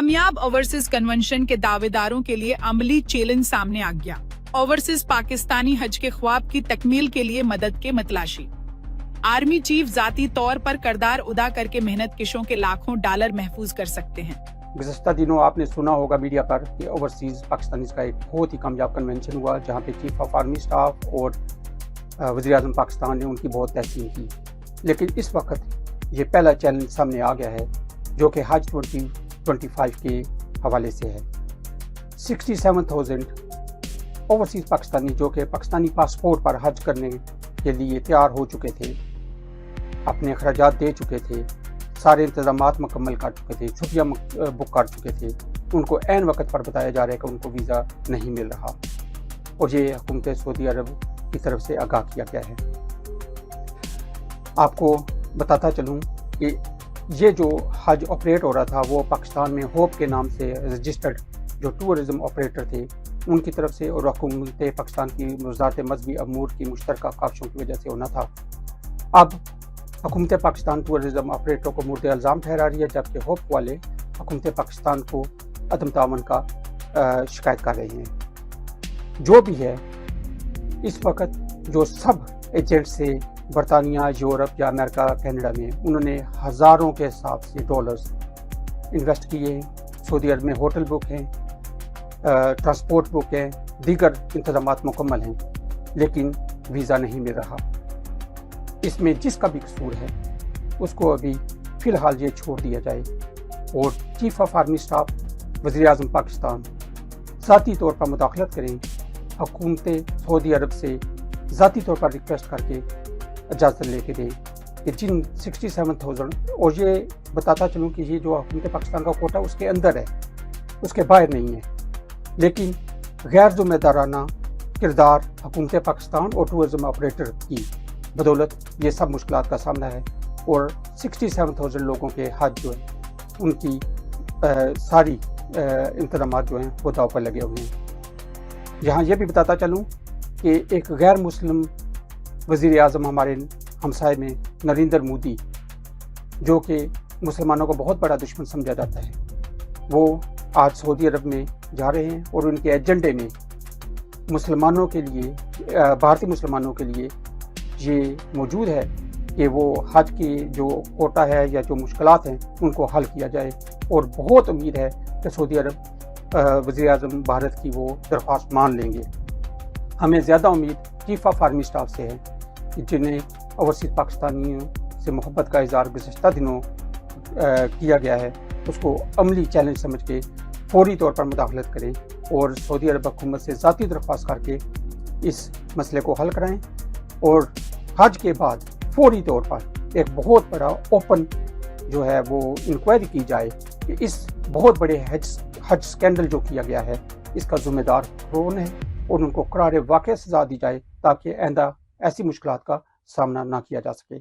कामयाब overseas convention के दावेदारों के लिए अमली चैलेंज सामने आ गया। ओवरसीज पाकिस्तानी हज के ख्वाब की तकमील के लिए मदद के मतलाशी। आर्मी चीफ जाती तौर पर किरदार अदा करके मेहनत कशों के लाखों डॉलर महफूज कर सकते हैं। गुज़श्ता दिनों आपने सुना होगा मीडिया पर कि ओवरसीज पाकिस्तानी का एक बहुत ही कामयाब कन्वेंशन हुआ, जहाँ पे चीफ ऑफ आर्मी स्टाफ और वज़ीर आज़म पाकिस्तान ने उनकी बहुत तहसीन की। लेकिन इस वक्त ये पहला चैलेंज सामने आ गया है जो कि हज 2025 के हवाले से है। 67,000 ओवरसीज पाकिस्तानी जो कि पाकिस्तानी पासपोर्ट पर हज करने के लिए तैयार हो चुके थे, अपने अखराजात दे चुके थे, सारे इंतजामात मुकम्मल कर चुके थे, छुट्टियाँ बुक कर चुके थे, उनको ऐन वक्त पर बताया जा रहा है कि उनको वीज़ा नहीं मिल रहा, और ये हुकूमत सऊदी अरब की तरफ से आगाह किया गया है। आपको बताता चलूँ कि ये जो हज ऑपरेट हो रहा था वो पाकिस्तान में होप के नाम से रजिस्टर्ड जो टूरिज़म ऑपरेटर थे उनकी तरफ से, और हुकूमत पाकिस्तान की वज़ारत मज़हबी अमूर की मुश्तरका काविशों की वजह से होना था। अब हुकूमत पाकिस्तान टूरिज़म ऑपरेटरों को मुर्द इल्ज़ाम ठहरा रही है, जबकि होप वाले हुकूमत पाकिस्तान को अदम तावन का शिकायत कर रहे हैं। जो भी है, इस वक्त जो सब एजेंट से बरतानिया, यूरोप या अमेरिका, कनाडा में उन्होंने हज़ारों के हिसाब से डॉलर्स इन्वेस्ट किए हैं। सऊदी अरब में होटल बुक हैं, ट्रांसपोर्ट बुक हैं, दीगर इंतजामात मुकम्मल हैं, लेकिन वीज़ा नहीं मिल रहा। इसमें जिसका भी कसूर है उसको अभी फ़िलहाल ये छोड़ दिया जाए, और चीफ ऑफ आर्मी स्टाफ, वज़ीर आज़म पाकिस्तान ज़ाती तौर पर मुदाखलत करें, हुकूमत सऊदी अरब से ज़ाती तौर पर रिक्वेस्ट करके इजाज़त लेके दें कि जिन 67,000, और ये बताता चलूँ कि ये जो हुकूमत पाकिस्तान का कोटा उसके अंदर है, उसके बाहर नहीं है, लेकिन गैर ज़िम्मेदाराना किरदार हुकूमत पाकिस्तान और टूरिज़म ऑपरेटर की बदौलत ये सब मुश्किलात का सामना है, और 67,000 लोगों के हज जो है उनकी सारी इंतज़ामात जो हैं वो दाव पर लगे हुए हैं। यहाँ ये भी बताता चलूँ कि एक गैर मुस्लिम वज़ीर आज़म हमारे हमसाए में नरेंद्र मोदी, जो कि मुसलमानों को बहुत बड़ा दुश्मन समझा जाता है, वो आज सऊदी अरब में जा रहे हैं, और उनके एजेंडे में मुसलमानों के लिए, भारतीय मुसलमानों के लिए ये मौजूद है कि वो हज की जो कोटा है या जो मुश्किलात हैं उनको हल किया जाए, और बहुत उम्मीद है कि सऊदी अरब वज़ीर आज़म भारत की वो दरख्वास्त मान लेंगे। हमें ज़्यादा उम्मीद चीफ ऑफ आर्मी स्टाफ से है, जिन्हें ओवरसीज पाकिस्तानियों से मोहब्बत का इज़हार गुज़श्ता दिनों किया गया है, उसको अमली चैलेंज समझ के फौरी तौर पर मुदाखलत करें, और सऊदी अरब हुकूमत से ज़ाती दरख्वास्त करके इस मसले को हल कराएं, और हज के बाद फौरी तौर पर एक बहुत बड़ा ओपन जो है वो इंक्वायरी की जाए कि इस बहुत बड़े हज स्कैंडल जो किया गया है इसका ज़िम्मेदार कौन है, और उनको करारे वाक़ई सज़ा दी जाए ताकि आइंदा ऐसी मुश्किलात का सामना ना किया जा सके।